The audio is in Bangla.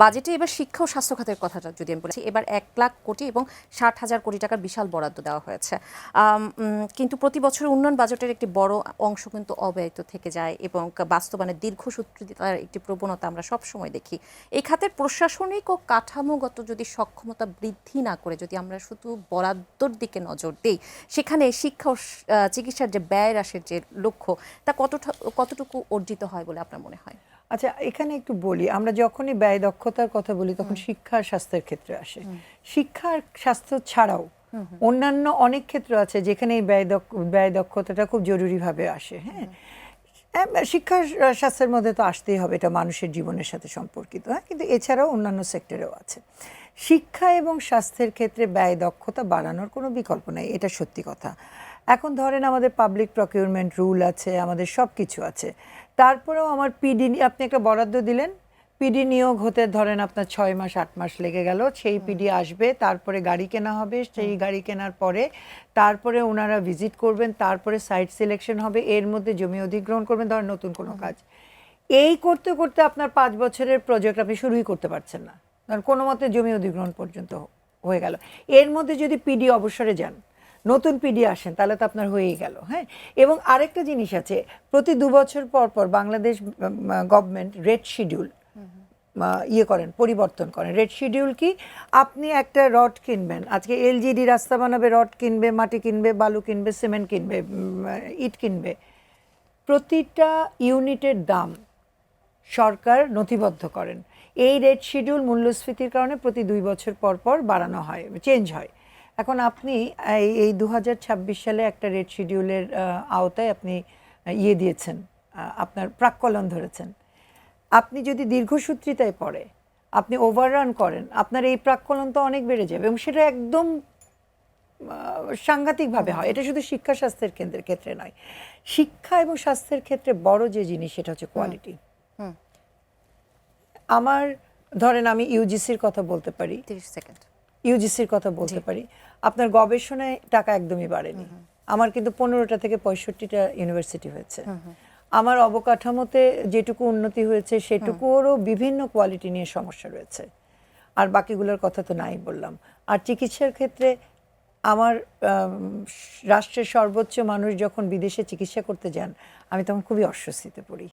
বাজেটে এবার শিক্ষা ও স্বাস্থ্য খাতের কথাটা যদি আমি বলছি, এবার 1,00,00,000 কোটি এবং 60,000 কোটি টাকার বিশাল বরাদ্দ দেওয়া হয়েছে। কিন্তু প্রতি বছর উন্নয়ন বাজেটের একটি বড় অংশ কিন্তু অব্যয়িত থেকে যায় এবং বাস্তবায়নের দীর্ঘসূত্রিতার একটি প্রবণতা আমরা সবসময় দেখি। এই খাতের প্রশাসনিক ও কাঠামোগত যদি সক্ষমতা বৃদ্ধি না করে যদি আমরা শুধু বরাদ্দর দিকে নজর দিই, সেখানে শিক্ষা ও চিকিৎসার যে ব্যয় হ্রাসের যে লক্ষ্য, তা কতটুকু অর্জিত হয় বলে আপনার মনে হয়? আচ্ছা, এখানে একটু বলি, আমরা যখনই ব্যয় দক্ষতার কথা বলি তখন শিক্ষা আর স্বাস্থ্যের ক্ষেত্রে আসে। শিক্ষা আর স্বাস্থ্য ছাড়াও অন্যান্য অনেক ক্ষেত্র আছে যেখানে এই ব্যয় দক্ষতাটা খুব জরুরিভাবে আসে। হ্যাঁ, শিক্ষা স্বাস্থ্যের মধ্যে তো আসতেই হবে, এটা মানুষের জীবনের সাথে সম্পর্কিত। হ্যাঁ, কিন্তু এছাড়াও অন্যান্য সেক্টরেও আছে। শিক্ষা এবং স্বাস্থ্যের ক্ষেত্রে ব্যয় দক্ষতা বাড়ানোর কোনো বিকল্প নেই, এটা সত্যি কথা। এখন ধরেন আমাদের পাবলিক প্রকিউরমেন্ট রুল আছে, আমাদের সব কিছু আছে, তারপরেও আমার পিডি, আপনি একটা বরাদ্দ দিলেন, পিডি নিয়োগ হতে ধরেন আপনার 6 মাস 8 মাস লেগে গেল, সেই পিডি আসবে, তারপরে গাড়ি কেনা হবে, সেই গাড়ি কেনার পরে তারপরে ওনারা ভিজিট করবেন, তারপরে সাইট সিলেকশন হবে, এর মধ্যে জমি অধিগ্রহণ করবেন, ধরেন নতুন কোনো কাজ। এই করতে করতে আপনার 5 বছরের প্রজেক্ট আপনি শুরুই করতে পারছেন না, ধরেন কোনো মতে জমি অধিগ্রহণ পর্যন্ত হয়ে গেল। এর মধ্যে যদি পিডি অবসরে যান, নতুন পিডি আসেন, তাহলে তো আপনার হয়েই গেল। হ্যাঁ, এবং আরেকটা জিনিস আছে, প্রতি 2 বছর পর পর বাংলাদেশ গভর্নমেন্ট রেট শিডিউল পরিবর্তন করেন। রেট শিডিউল কি? আপনি একটা রড কিনবেন, আজকে এলজিডি রাস্তা বানাবে, রড কিনবে, মাটি কিনবে, বালু কিনবে, সিমেন্ট কিনবে, ইট কিনবে, প্রতিটা ইউনিটের দাম সরকার নথিবদ্ধ করেন। এই রেট শিডিউল মূল্যস্ফীতির কারণে প্রতি 2 বছর পর পর বাড়ানো হয়, চেঞ্জ হয়। এখন আপনি এই 2026 সালে একটা রেট শিডিউলের আওতায় আপনি দিয়েছেন, আপনার প্রাক্কলন ধরেছেন। আপনি যদি দীর্ঘসূত্রিতায় পড়ে আপনি ওভাররান করেন, আপনার এই প্রাক্কলন তো অনেক বেড়ে যাবে, এবং সেটা একদম সাংঘাতিকভাবে হয়। এটা শুধু শিক্ষা স্বাস্থ্যের কেন্দ্রের ক্ষেত্রে নয়, শিক্ষা এবং স্বাস্থ্যের ক্ষেত্রে বড় যে জিনিস সেটা হচ্ছে কোয়ালিটি। আমার ধরেন আমি ইউজিসির কথা বলতে পারি, 30 সেকেন্ড। ইউজিসির কথা বলতে পারি, আপনার গবেষণায় টাকা একদমই বাড়েনি। আমার কিন্তু 15টা থেকে 65টা ইউনিভার্সিটি হয়েছে। আমার অবকাঠামোতে যেটুকু উন্নতি হয়েছে সেটুকুরও বিভিন্ন কোয়ালিটি নিয়ে সমস্যা রয়েছে, আর বাকিগুলোর কথা তো নাই বললাম। আর চিকিৎসার ক্ষেত্রে আমার রাষ্ট্রের সর্বোচ্চ মানুষ যখন বিদেশে চিকিৎসা করতে যান, আমি তখন খুবই অস্বস্তিতে পড়ি।